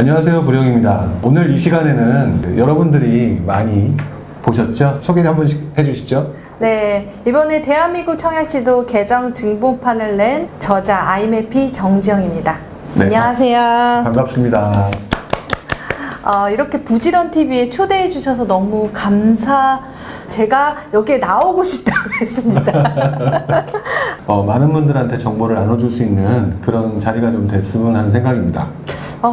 안녕하세요, 부령입니다. 오늘 이 시간에는 여러분들이 많이 보셨죠? 소개 한 번씩 해주시죠. 네, 이번에 대한민국 청약지도 개정 증본판을 낸 저자 아이메피 정지영입니다. 네, 안녕하세요. 반갑습니다. 이렇게 부지런TV에 초대해 주셔서 너무 제가 여기에 나오고 싶다고 했습니다. 많은 분들한테 정보를 나눠줄 수 있는 그런 자리가 좀 됐으면 하는 생각입니다.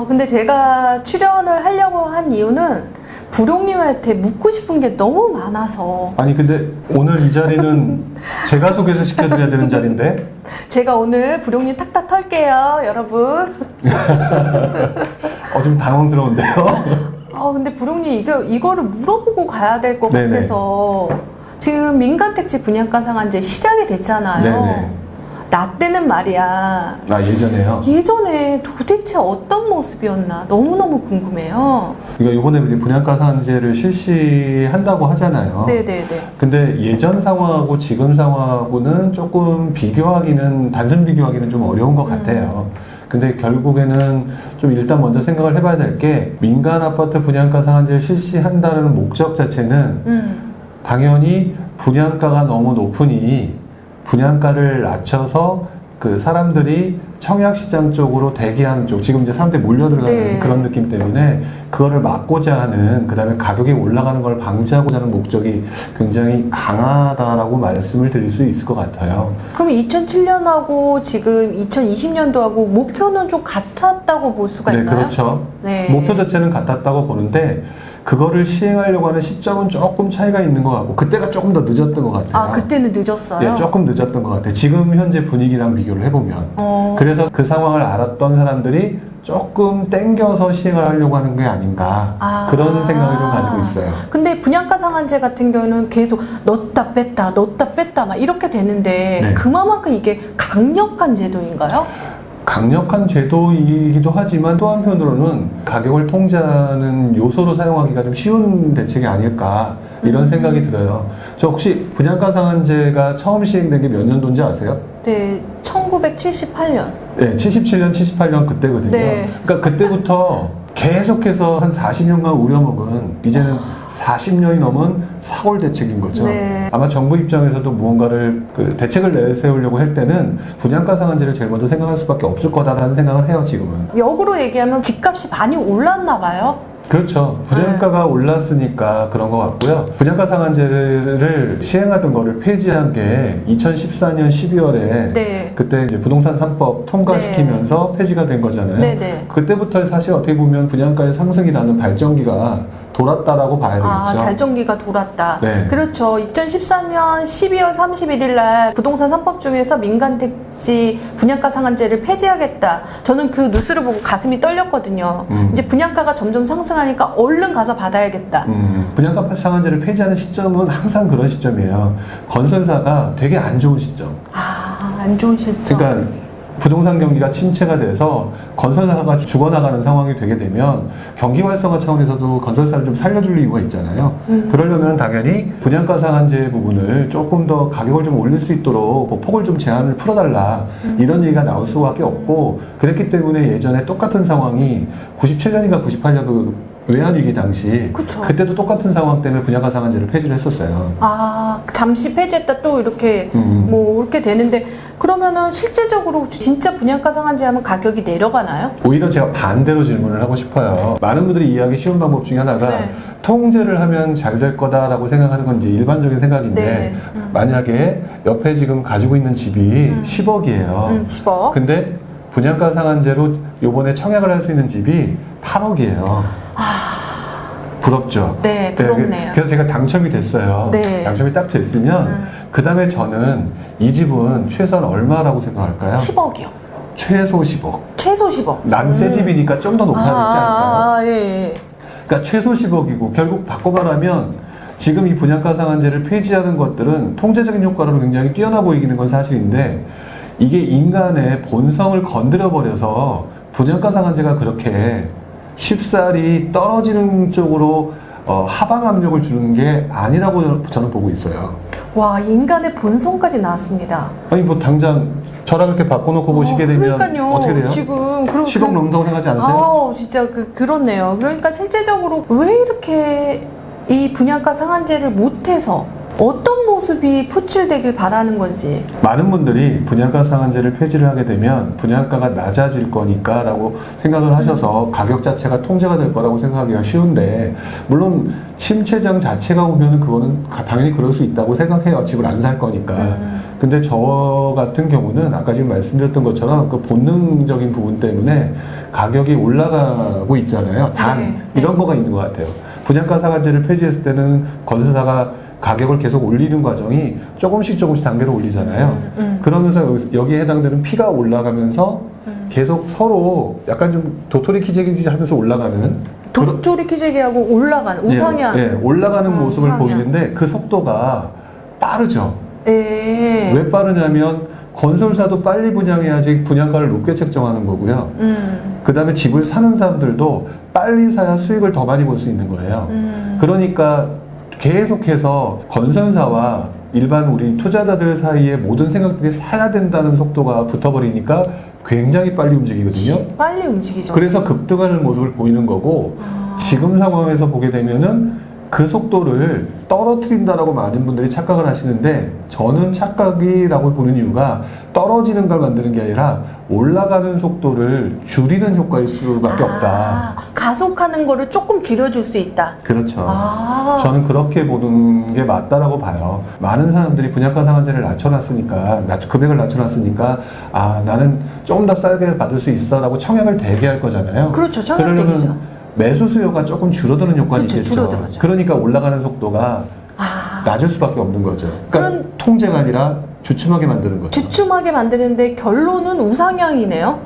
근데 제가 출연을 하려고 한 이유는 부룡님한테 묻고 싶은 게 너무 많아서. 아니 근데 오늘 이 자리는 제가 소개를 시켜드려야 되는 자리인데? 제가 오늘 부룡님 탁탁 털게요, 여러분. 좀 당황스러운데요? 근데 부룡님 이거를 물어보고 가야 될 것 네네. 같아서. 지금 민간택지 분양가 상한제 시작이 됐잖아요. 네네. 나 때는 말이야. 예전에요? 예전에 도대체 어떤 모습이었나 너무너무 궁금해요. 그러니까 이번에 이제 분양가 상한제를 실시한다고 하잖아요. 네네네. 근데 예전 상황하고 지금 상황하고는 조금 단순 비교하기는 좀 어려운 것 같아요. 근데 결국에는 좀 일단 먼저 생각을 해봐야 될 게 민간 아파트 분양가 상한제를 실시한다는 목적 자체는 당연히 분양가가 너무 높으니 분양가를 낮춰서 그 사람들이 청약시장 쪽으로 대기하는 쪽, 지금 이제 사람들이 몰려들어가는 네. 그런 느낌 때문에 그거를 막고자 하는, 그 다음에 가격이 올라가는 걸 방지하고자 하는 목적이 굉장히 강하다라고 말씀을 드릴 수 있을 것 같아요. 그럼 2007년하고 지금 2020년도하고 목표는 좀 같았다고 볼 수가 네, 있나요? 그렇죠. 네. 목표 자체는 같았다고 보는데 그거를 시행하려고 하는 시점은 조금 차이가 있는 것 같고 그때가 조금 더 늦었던 것 같아요. 그때는 늦었어요? 예, 조금 늦었던 것 같아요. 지금 현재 분위기랑 비교를 해보면. 그래서 그 상황을 알았던 사람들이 조금 땡겨서 시행을 하려고 하는 게 아닌가. 그런 생각을 좀 가지고 있어요. 근데 분양가 상한제 같은 경우는 계속 넣었다 뺐다 막 이렇게 되는데 네. 그만큼 이게 강력한 제도인가요? 강력한 제도이기도 하지만 또 한편으로는 가격을 통제하는 요소로 사용하기가 좀 쉬운 대책이 아닐까 이런 생각이 들어요. 저 혹시 분양가 상한제가 처음 시행된 게 몇 년도인지 아세요? 네, 1978년. 네, 77년, 78년 그때거든요. 네. 그러니까 그때부터 계속해서 한 40년간 우려먹은, 이제는 40년이 넘은 사골 대책인 거죠. 네. 아마 정부 입장에서도 무언가를 대책을 내세우려고 할 때는 분양가 상한제를 제일 먼저 생각할 수밖에 없을 거다라는 생각을 해요, 지금은. 역으로 얘기하면 집값이 많이 올랐나 봐요. 그렇죠. 부정가가 올랐으니까 그런 것 같고요. 분양가 상한제를 시행하던 거를 폐지한 게 2014년 12월에 네. 그때 이제 부동산 3법 통과시키면서 폐지가 된 거잖아요. 네네. 그때부터 사실 어떻게 보면 분양가의 상승이라는 발전기가 돌았다라고 봐야 되겠죠. 발전기가 돌았다. 네. 그렇죠. 2014년 12월 31일 날 부동산 3법 중에서 민간택지 분양가 상한제를 폐지하겠다. 저는 그 뉴스를 보고 가슴이 떨렸거든요. 이제 분양가가 점점 상승하니까 얼른 가서 받아야겠다. 분양가 상한제를 폐지하는 시점은 항상 그런 시점이에요. 건설사가 되게 안 좋은 시점. 안 좋은 시점. 그러니까 부동산 경기가 침체가 돼서 건설사가 죽어나가는 상황이 되게 되면 경기 활성화 차원에서도 건설사를 좀 살려줄 이유가 있잖아요. 그러려면 당연히 분양가 상한제 부분을 조금 더 가격을 좀 올릴 수 있도록 폭을 좀 제한을 풀어달라 이런 얘기가 나올 수밖에 없고, 그랬기 때문에 예전에 똑같은 상황이 97년인가 98년 그 외환위기 당시 그쵸. 그때도 똑같은 상황 때문에 분양가 상한제를 폐지를 했었어요. 잠시 폐지했다 또 이렇게 이렇게 되는데, 그러면은 실제적으로 진짜 분양가 상한제 하면 가격이 내려가나요? 오히려 제가 반대로 질문을 하고 싶어요. 많은 분들이 이해하기 쉬운 방법 중에 하나가 네. 통제를 하면 잘 될 거다라고 생각하는 건 이제 일반적인 생각인데, 네. 만약에 옆에 지금 가지고 있는 집이 10억이에요. 10억. 근데 분양가 상한제로 요번에 청약을 할 수 있는 집이 8억이에요. 부럽죠? 네, 부럽네요. 그래서 제가 당첨이 됐어요. 네. 당첨이 딱 됐으면 그 다음에 저는 이 집은 최소한 얼마라고 생각할까요? 10억이요. 최소 10억. 최소 10억. 난 새 집이니까 좀 더 높아야 되지 않을까요? 예. 그러니까 최소 10억이고, 결국 바꿔 말하면 지금 이 분양가 상한제를 폐지하는 것들은 통제적인 효과로 굉장히 뛰어나 보이는 건 사실인데, 이게 인간의 본성을 건드려 버려서 분양가 상한제가 그렇게 쉽사리 떨어지는 쪽으로 하방 압력을 주는 게 아니라고 저는 보고 있어요. 와, 인간의 본성까지 나왔습니다. 아니 뭐 당장 저랑 이렇게 바꿔놓고 보시게 되면 그러니까요. 어떻게 돼요? 지금 10억 넘는다고 생각하지 않으세요? 아우 진짜 그렇네요. 그러니까 실제적으로 왜 이렇게 이 분양가 상한제를 못해서 어떤 모습이 표출되길 바라는 건지. 많은 분들이 분양가 상한제를 폐지를 하게 되면 분양가가 낮아질 거니까 라고 생각을 하셔서 가격 자체가 통제가 될 거라고 생각하기가 쉬운데, 물론 침체장 자체가 오면 그거는 당연히 그럴 수 있다고 생각해요. 집을 안 살 거니까. 근데 저 같은 경우는 아까 지금 말씀드렸던 것처럼 그 본능적인 부분 때문에 가격이 올라가고 있잖아요. 단 이런 거가 있는 것 같아요. 분양가 상한제를 폐지했을 때는 건설사가 가격을 계속 올리는 과정이 조금씩 단계로 올리잖아요. 그러면서 여기에 해당되는 피가 올라가면서 계속 서로 약간 좀 도토리 키재기 하면서 올라가는 도토리 키재기하고 올라가는 우상향. 예, 올라가는 모습을 우상향. 보이는데 그 속도가 빠르죠. 예. 왜 빠르냐면 건설사도 빨리 분양해야지 분양가를 높게 책정하는 거고요. 그 다음에 집을 사는 사람들도 빨리 사야 수익을 더 많이 볼 수 있는 거예요. 그러니까 계속해서 건설사와 일반 우리 투자자들 사이에 모든 생각들이 사야 된다는 속도가 붙어버리니까 굉장히 빨리 움직이거든요. 빨리 움직이죠. 그래서 급등하는 모습을 보이는 거고, 지금 상황에서 보게 되면은 그 속도를 떨어뜨린다라고 많은 분들이 착각을 하시는데, 저는 착각이라고 보는 이유가 떨어지는 걸 만드는 게 아니라 올라가는 속도를 줄이는 효과일 수밖에 없다. 가속하는 거를 조금 줄여줄 수 있다. 그렇죠. 저는 그렇게 보는 게 맞다라고 봐요. 많은 사람들이 분양가 상한제를 낮춰놨으니까, 금액을 낮춰놨으니까, 나는 조금 더 싸게 받을 수 있어라고 청약을 대기할 거잖아요. 그렇죠. 청약 대기죠. 매수 수요가 조금 줄어드는 효과는 그렇죠, 있겠죠. 줄어들죠. 그러니까 올라가는 속도가 낮을 수밖에 없는 거죠. 그러니까 통제가 아니라 주춤하게 만드는 거죠. 주춤하게 만드는데 결론은 우상향이네요.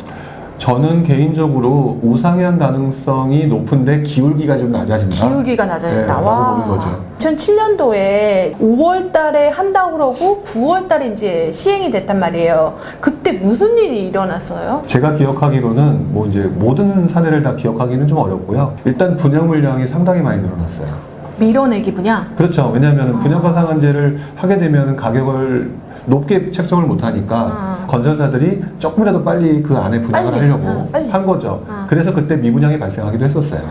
저는 개인적으로 우상향 가능성이 높은데 기울기가 좀 낮아진다. 기울기가 낮아진다. 네, 라고 보는 거죠. 2007년도에 5월 달에 한다고 그러고 9월 달에 이제 시행이 됐단 말이에요. 그때 무슨 일이 일어났어요? 제가 기억하기로는 뭐 이제 모든 사례를 다 기억하기는 좀 어렵고요. 일단 분양 물량이 상당히 많이 늘어났어요. 밀어내기 분양? 그렇죠. 왜냐하면 분양가 상한제를 하게 되면 가격을 높게 책정을 못하니까 건설사들이 조금이라도 빨리 그 안에 분양을 하려고 한 거죠. 그래서 그때 미분양이 발생하기도 했었어요.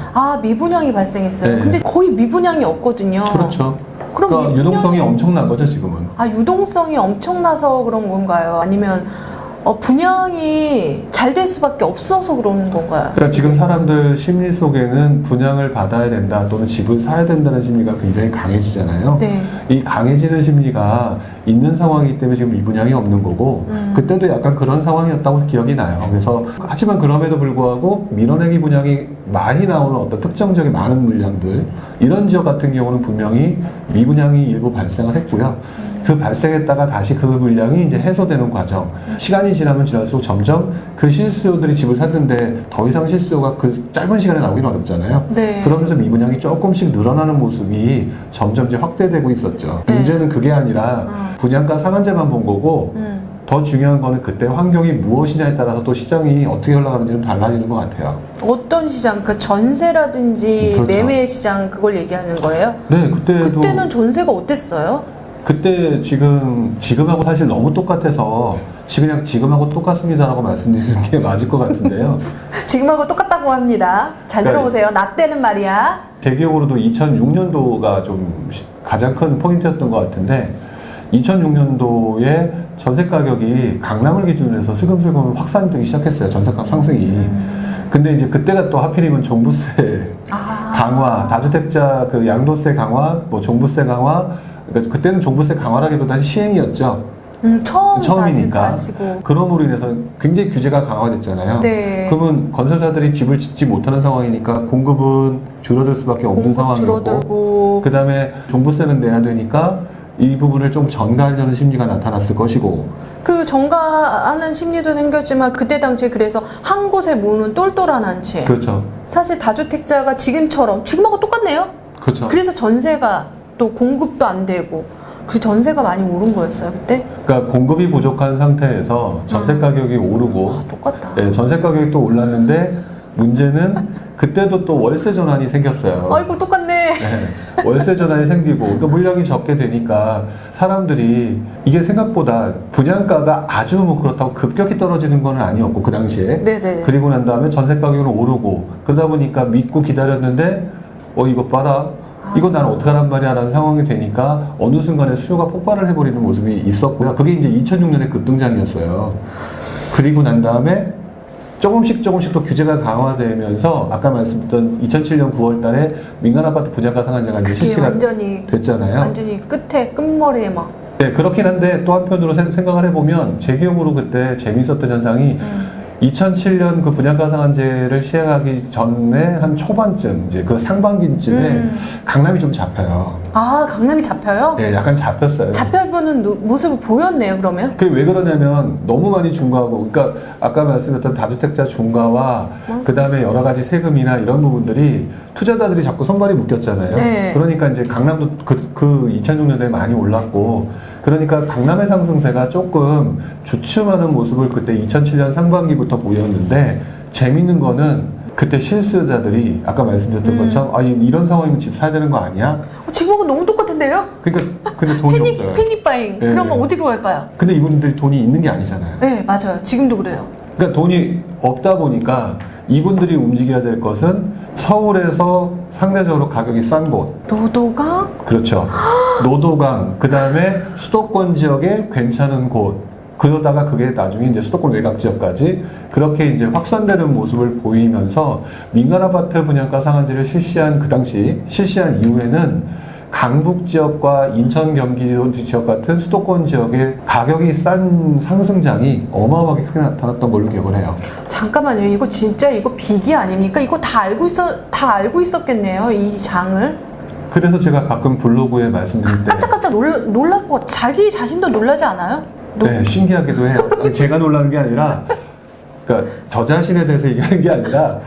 미분양이 발생했어요. 네. 근데 거의 미분양이 없거든요. 그렇죠. 그럼 그러니까 유동성이 엄청난 거죠, 지금은. 유동성이 엄청나서 그런 건가요? 아니면 분양이 잘 될 수밖에 없어서 그러는 건가요? 그러니까 지금 사람들 심리 속에는 분양을 받아야 된다 또는 집을 사야 된다는 심리가 굉장히 강해지잖아요. 네. 이 강해지는 심리가 있는 상황이기 때문에 지금 미분양이 없는 거고, 그때도 약간 그런 상황이었다고 기억이 나요. 그래서 하지만 그럼에도 불구하고 밀어내기 분양이 많이 나오는 어떤 특정적인 많은 물량들, 이런 지역 같은 경우는 분명히 미분양이 일부 발생을 했고요. 그 발생했다가 다시 그 물량이 이제 해소되는 과정. 시간이 지나면 지날수록 점점 그 실수요들이 집을 샀는데 더 이상 실수요가 그 짧은 시간에 나오긴 어렵잖아요. 네. 그러면서 미분양이 조금씩 늘어나는 모습이 점점 이제 확대되고 있었죠. 네. 문제는 그게 아니라 분양가 상한제만 본 거고, 더 중요한 거는 그때 환경이 무엇이냐에 따라서 또 시장이 어떻게 흘러가는지는 달라지는 것 같아요. 어떤 시장? 그 전세라든지 그렇죠. 매매 시장 그걸 얘기하는 거예요? 네, 그때는 전세가 어땠어요? 그때 지금하고 사실 너무 똑같아서 그냥 지금하고 똑같습니다라고 말씀드리는 게 맞을 것 같은데요. 지금하고 똑같다고 합니다. 잘 들어보세요. 나 때는 말이야. 제 기억으로도 2006년도가 좀 가장 큰 포인트였던 것 같은데, 2006년도에 전세 가격이 강남을 기준으로 해서 슬금슬금 확산되기 시작했어요. 전세값 상승이. 근데 이제 그때가 또 하필이면 종부세 강화, 다주택자 그 양도세 강화, 뭐 종부세 강화, 그러니까 그때는 종부세 강화라기보다는 시행이었죠. 처음이니까. 다지고. 그럼으로 인해서 굉장히 규제가 강화됐잖아요. 네. 그러면 건설사들이 집을 짓지 못하는 상황이니까 공급은 줄어들 수밖에 없는 상황이었고, 줄어들고. 그 다음에 종부세는 내야 되니까 이 부분을 좀 전가하려는 심리가 나타났을 것이고, 그 전가하는 심리도 생겼지만 그때 당시에 그래서 한 곳에 모으는 똘똘한 한 채. 그렇죠. 사실 다주택자가 지금하고 똑같네요. 그렇죠. 그래서 전세가 또 공급도 안 되고 그 전세가 많이 오른 거였어요 그때? 그러니까 공급이 부족한 상태에서 전세 가격이 오르고, 똑같다. 네, 전세 가격이 또 올랐는데 문제는 그때도 또 월세 전환이 생겼어요. 아이고 똑같네. 네, 월세 전환이 생기고 그러니까 물량이 적게 되니까 사람들이 이게 생각보다 분양가가 아주 뭐 그렇다고 급격히 떨어지는 건 아니었고 그 당시에 네네. 그리고 난 다음에 전세 가격은 오르고 그러다 보니까 믿고 기다렸는데 이거 봐라 이거 나는 어떡하란 말이야 라는 상황이 되니까 어느 순간에 수요가 폭발을 해버리는 모습이 있었고요. 그게 이제 2006년의 급등장이었어요. 그리고 난 다음에 조금씩 또 규제가 강화되면서 아까 말씀드렸던 2007년 9월 달에 민간아파트 분양가 상한제가 이제 그게 실시가 완전히 됐잖아요. 완전히 끝머리에 막. 네, 그렇긴 한데 또 한편으로 생각을 해보면 제 기억으로 그때 재미있었던 현상이 2007년 그 분양가 상한제를 시행하기 전에 한 초반쯤 이제 그 상반기쯤에 강남이 좀 잡혀요. 아, 강남이 잡혀요? 네, 약간 잡혔어요. 잡혀보는 모습을 보였네요, 그러면? 그게 왜 그러냐면 너무 많이 중과하고 그러니까 아까 말씀드렸던 다주택자 중과와 그 다음에 여러 가지 세금이나 이런 부분들이 투자자들이 자꾸 손발이 묶였잖아요. 네. 그러니까 이제 강남도 그 2006년도에 많이 올랐고 그러니까 강남의 상승세가 조금 주춤하는 모습을 그때 2007년 상반기부터 보였는데 재밌는 거는 그때 실수요자들이 아까 말씀드렸던 것처럼 이런 상황이면 집 사야 되는 거 아니야? 지금하고 너무 똑같은데요? 그러니까 근데 돈이 없어요. 패닉바잉. 네. 그러면 어디로 갈까요? 근데 이분들이 돈이 있는 게 아니잖아요. 네, 맞아요. 지금도 그래요. 그러니까 돈이 없다 보니까 이분들이 움직여야 될 것은 서울에서 상대적으로 가격이 싼 곳. 노도강? 그렇죠. 노도강, 그 다음에 수도권 지역에 괜찮은 곳. 그러다가 그게 나중에 이제 수도권 외곽 지역까지 그렇게 이제 확산되는 모습을 보이면서 민간아파트 분양가 상한제를 실시한 그 당시 실시한 이후에는 강북 지역과 인천 경기도 지역 같은 수도권 지역의 가격이 싼 상승장이 어마어마하게 크게 나타났던 걸로 기억을 해요. 잠깐만요. 이거 진짜 이거 비기 아닙니까? 이거 다 알고 있었겠네요. 이 장을. 그래서 제가 가끔 블로그에 말씀드릴 때 깜짝깜짝 놀라고 자기 자신도 놀라지 않아요? 네, 신기하기도 해요. 아니, 제가 놀라는 게 아니라 그러니까 저 자신에 대해서 얘기하는 게 아니라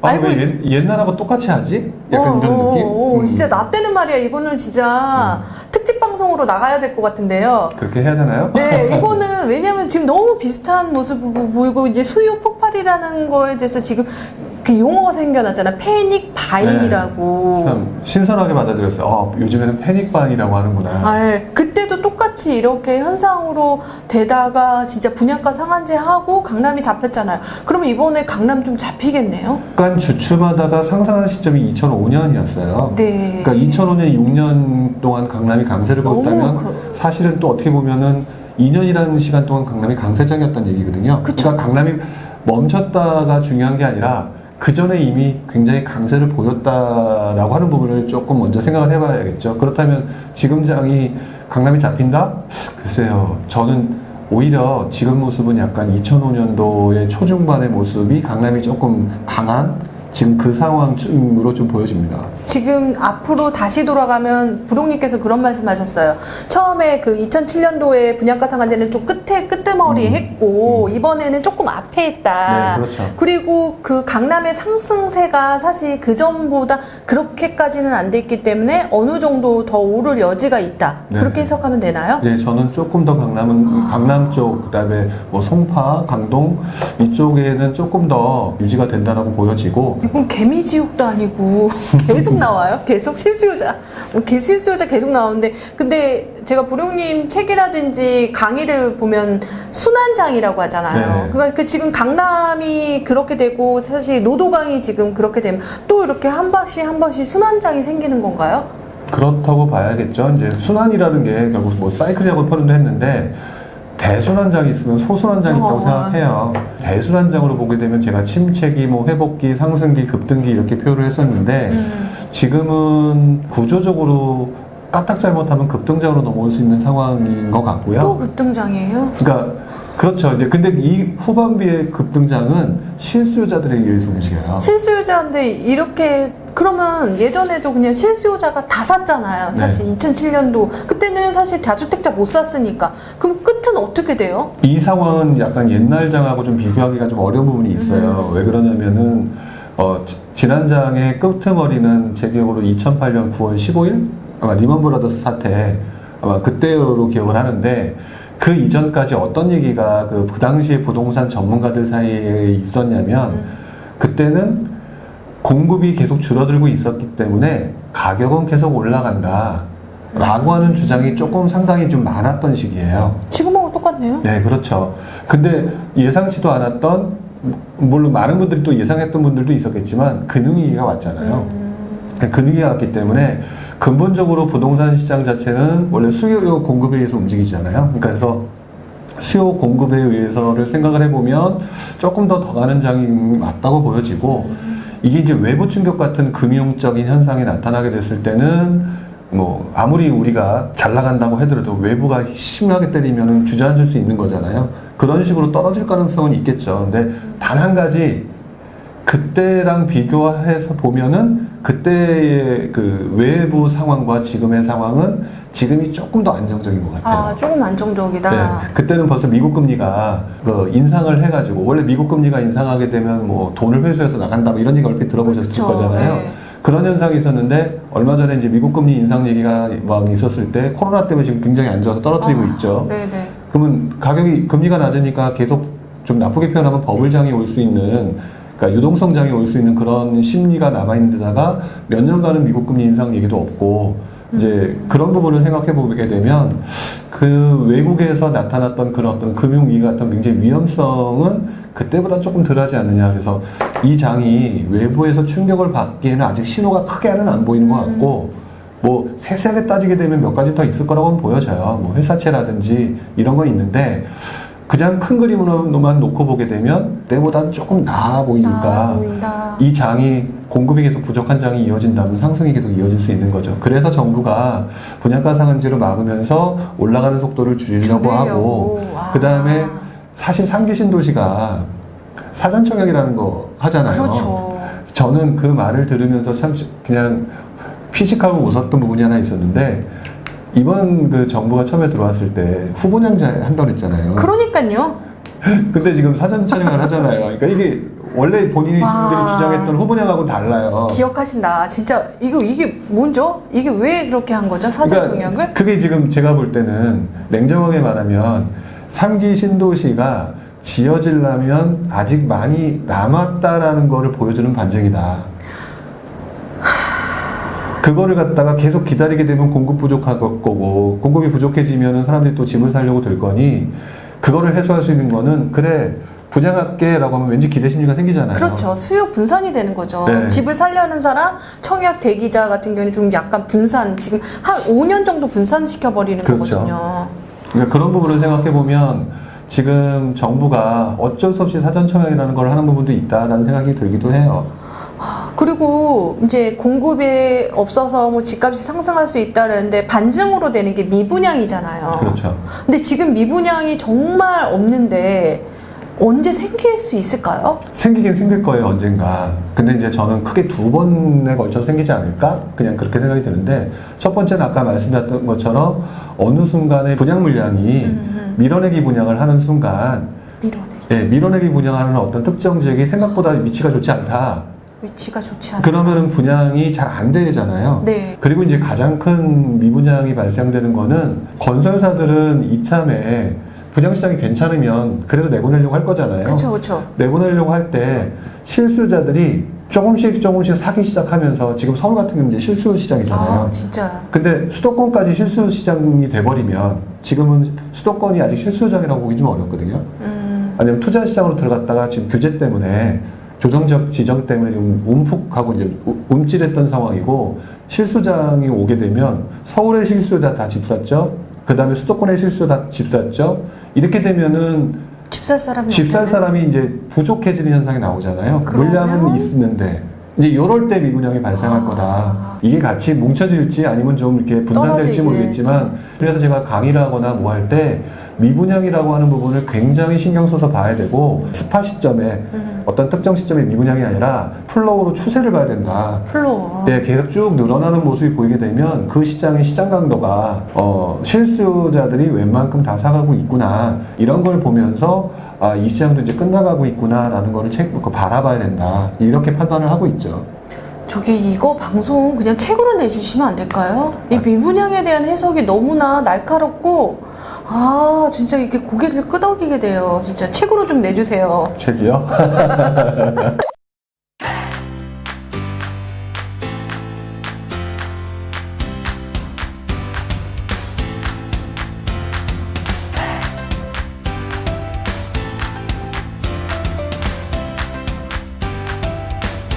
왜 옛날하고 똑같이 하지? 약간 이런 느낌? 진짜 나 때는 말이야. 이거는 진짜 특집 방송으로 나가야 될 것 같은데요. 그렇게 해야 되나요? 네, 이거는 왜냐면 지금 너무 비슷한 모습을 보이고 이제 수요 폭발이라는 거에 대해서 지금 그 용어가 생겨났잖아. 패닉 바잉이라고. 네, 참 신선하게 받아들였어요. 요즘에는 패닉 바잉이라고 하는구나. 네. 그때도 똑같이 이렇게 현상으로 되다가 진짜 분양가 상한제 하고 강남이 잡혔잖아요. 그러면 이번에 강남 좀 잡히겠네요? 약간 주춤하다가 상승하는 시점이 2005년이었어요. 네. 그러니까 2005년 6년 동안 강남이 강세를 보였다면 사실은 또 어떻게 보면은 2년이라는 시간 동안 강남이 강세장이었다는 얘기거든요. 그쵸. 그러니까 강남이 멈췄다가 중요한 게 아니라 그 전에 이미 굉장히 강세를 보였다라고 하는 부분을 조금 먼저 생각을 해봐야겠죠. 그렇다면 지금 장이 강남이 잡힌다? 글쎄요. 저는 오히려 지금 모습은 약간 2005년도의 초중반의 모습이 강남이 조금 강한 지금 그 상황으로 좀 보여집니다. 지금 앞으로 다시 돌아가면 부록님께서 그런 말씀하셨어요. 처음에 그 2007년도에 분양가 상한제는 좀 끄트머리에 했고 이번에는 조금 앞에 했다. 네, 그렇죠. 그리고 그 강남의 상승세가 사실 그 전보다 그렇게까지는 안 돼 있기 때문에 어느 정도 더 오를 여지가 있다. 네. 그렇게 해석하면 되나요? 네, 저는 조금 더 강남 쪽, 그다음에 뭐 송파, 강동 이쪽에는 조금 더 유지가 된다라고 보여지고. 이건 개미지옥도 아니고 계속 나와요. 계속 실수요자 계속 나오는데 근데 제가 부룡님 책이라든지 강의를 보면 순환장이라고 하잖아요. 네. 그러니까 지금 강남이 그렇게 되고 사실 노도강이 지금 그렇게 되면 또 이렇게 한 번씩 순환장이 생기는 건가요? 그렇다고 봐야겠죠. 이제 순환이라는 게 결국 뭐 사이클이라고 표현도 했는데 대순환장이 있으면 소순환장이 있다고 생각해요. 대순환장으로 보게 되면 제가 침체기, 뭐 회복기, 상승기, 급등기 이렇게 표현을 했었는데 지금은 구조적으로 까딱 잘못하면 급등장으로 넘어올 수 있는 상황인 것 같고요. 또 급등장이에요? 그러니까 그렇죠. 이제 근데 이 후반기의 급등장은 실수요자들에 의해서 움직여요. 실수요자인데 이렇게 그러면 예전에도 그냥 실수요자가 다 샀잖아요. 사실 네. 2007년도 그때는 사실 다주택자 못 샀으니까 그럼 끝은 어떻게 돼요? 이 상황은 약간 옛날 장하고 좀 비교하기가 좀 어려운 부분이 있어요. 왜 그러냐면은 지난 장의 끄트머리는 제 기억으로 2008년 9월 15일 아마 리먼 브라더스 사태 아마 그때로 기억을 하는데 그 이전까지 어떤 얘기가 그 당시에 부동산 전문가들 사이에 있었냐면 그때는 공급이 계속 줄어들고 있었기 때문에 가격은 계속 올라간다 라고 하는 주장이 조금 상당히 좀 많았던 시기예요. 지금하고 똑같네요. 네, 그렇죠. 근데 예상치도 않았던, 물론 많은 분들이 또 예상했던 분들도 있었겠지만 금융위기가 왔잖아요. 금융위기가 왔기 때문에 근본적으로 부동산 시장 자체는 원래 수요 공급에 의해서 움직이잖아요. 그래서 수요 공급에 의해서를 생각을 해보면 조금 더 가는 장이 맞다고 보여지고, 이게 이제 외부 충격 같은 금융적인 현상이 나타나게 됐을 때는 뭐 아무리 우리가 잘 나간다고 하더라도 외부가 심하게 때리면 주저앉을 수 있는 거잖아요. 그런 식으로 떨어질 가능성은 있겠죠. 근데 단 한 가지, 그때랑 비교해서 보면은 그때의 그 외부 상황과 지금의 상황은 지금이 조금 더 안정적인 것 같아요. 아, 조금 안정적이다. 네, 그때는 벌써 미국 금리가 그 인상을 해가지고, 원래 미국 금리가 인상하게 되면 뭐 돈을 회수해서 나간다 뭐 이런 얘기 얼핏 들어보셨을 그쵸, 거잖아요. 네. 그런 현상이 있었는데 얼마 전에 이제 미국 금리 인상 얘기가 막 있었을 때 코로나 때문에 지금 굉장히 안 좋아서 떨어뜨리고 있죠. 네네. 그러면 가격이 금리가 낮으니까 계속 좀 나쁘게 표현하면 버블장이 올 수 있는, 그러니까 유동성장이 올 수 있는 그런 심리가 남아있는 데다가 몇 년간은 미국 금리 인상 얘기도 없고, 이제 그런 부분을 생각해 보게 되면 그 외국에서 나타났던 그런 어떤 금융위기 같은 굉장히 위험성은 그때보다 조금 덜하지 않느냐. 그래서 이 장이 외부에서 충격을 받기에는 아직 신호가 크게는 안 보이는 것 같고, 뭐 세세하게 따지게 되면 몇 가지 더 있을 거라고는 보여져요. 뭐 회사채라든지 이런 건 있는데, 그냥 큰 그림으로만 놓고 보게 되면 때보다 조금 나아 보이니까 보인다. 이 장이 공급이 계속 부족한 장이 이어진다면 상승이 계속 이어질 수 있는 거죠. 그래서 정부가 분양가 상한제로 막으면서 올라가는 속도를 줄이려고 하고, 아. 그 다음에 사실 3기 신도시가 사전청약이라는 거 하잖아요. 그렇죠. 저는 그 말을 들으면서 참 그냥 피식하고 웃었던 부분이 하나 있었는데, 이번 그 정부가 처음에 들어왔을 때 후보냥자 한다고 그랬잖아요. 그러니까요. 근데 지금 사전청약을 하잖아요. 그러니까 이게 원래 본인이 와. 주장했던 후보냥하고 달라요. 기억하신다. 진짜 이게 뭐죠? 이게 왜 그렇게 한 거죠? 사전 청약을? 그러니까 그게 지금 제가 볼 때는 냉정하게 말하면 3기 신도시가 지어지려면 아직 많이 남았다라는 거를 보여주는 반증이다. 그거를 갖다가 계속 기다리게 되면 공급 부족할 거고, 공급이 부족해지면 사람들이 또 집을 살려고 들 거니, 그거를 해소할 수 있는 거는, 그래 분양할게라고 하면 왠지 기대 심리가 생기잖아요. 그렇죠. 수요 분산이 되는 거죠. 네. 집을 살려는 사람, 청약 대기자 같은 경우는 좀 약간 분산, 지금 한 5년 정도 분산시켜버리는 그렇죠. 거거든요. 그러니까 그런 부분을 생각해 보면 지금 정부가 어쩔 수 없이 사전청약이라는 걸 하는 부분도 있다라는 생각이 들기도 해요. 그리고 이제 공급이 없어서 뭐 집값이 상승할 수 있다는데 반증으로 되는 게 미분양이잖아요. 그렇죠. 근데 지금 미분양이 정말 없는데 언제 생길 수 있을까요? 생기긴 생길 거예요, 언젠가. 근데 이제 저는 크게 두 번에 걸쳐서 생기지 않을까? 그냥 그렇게 생각이 드는데, 첫 번째는 아까 말씀드렸던 것처럼 어느 순간에 분양 물량이 밀어내기 분양을 하는 순간, 밀어내기. 예, 밀어내기 분양하는 어떤 특정 지역이 생각보다 위치가 좋지 않다. 위치가 좋지 않아. 그러면은 분양이 잘 안 되잖아요. 네. 그리고 이제 가장 큰 미분양이 발생되는 거는 건설사들은 이참에 분양시장이 괜찮으면 그래도 내보내려고 할 거잖아요. 그렇죠, 그렇죠. 내보내려고 할 때 실수자들이 조금씩 사기 시작하면서, 지금 서울 같은 경우는 이제 실수 시장이잖아요. 아, 진짜. 근데 수도권까지 실수 시장이 돼버리면, 지금은 수도권이 아직 실수장이라고 보기 좀 어렵거든요. 아니면 투자 시장으로 들어갔다가 지금 규제 때문에, 조정적 지정 때문에 지금 움푹하고 이제 움찔했던 상황이고, 실수장이 오게 되면 서울의 실수자 다 집 샀죠. 그 다음에 수도권의 실수 다 집 샀죠. 이렇게 되면은 집 살 사람이 집 살 없네. 사람이 이제 부족해지는 현상이 나오잖아요. 그러면? 물량은 있는데 이제 이럴 때 미분양이 발생할 거다. 이게 같이 뭉쳐질지 아니면 좀 이렇게 분산될지 떨어지게. 모르겠지만, 그래서 제가 강의를 하거나 뭐 할 때 미분양이라고 하는 부분을 굉장히 신경 써서 봐야 되고, 스파 시점에 어떤 특정 시점의 미분양이 아니라 플로우로 추세를 봐야 된다. 플로어. 네, 계속 쭉 늘어나는 모습이 보이게 되면 그 시장의 시장 강도가 실수자들이 웬만큼 다 사가고 있구나, 이런 걸 보면서 이 시장도 이제 끝나가고 있구나라는 거를 바라봐야 된다, 이렇게 판단을 하고 있죠. 저기 이거 방송 그냥 책으로 내주시면 안 될까요? 이 미분양에 대한 해석이 너무나 날카롭고, 진짜 이렇게 고개를 끄덕이게 돼요. 진짜 책으로 좀 내주세요. 책이요?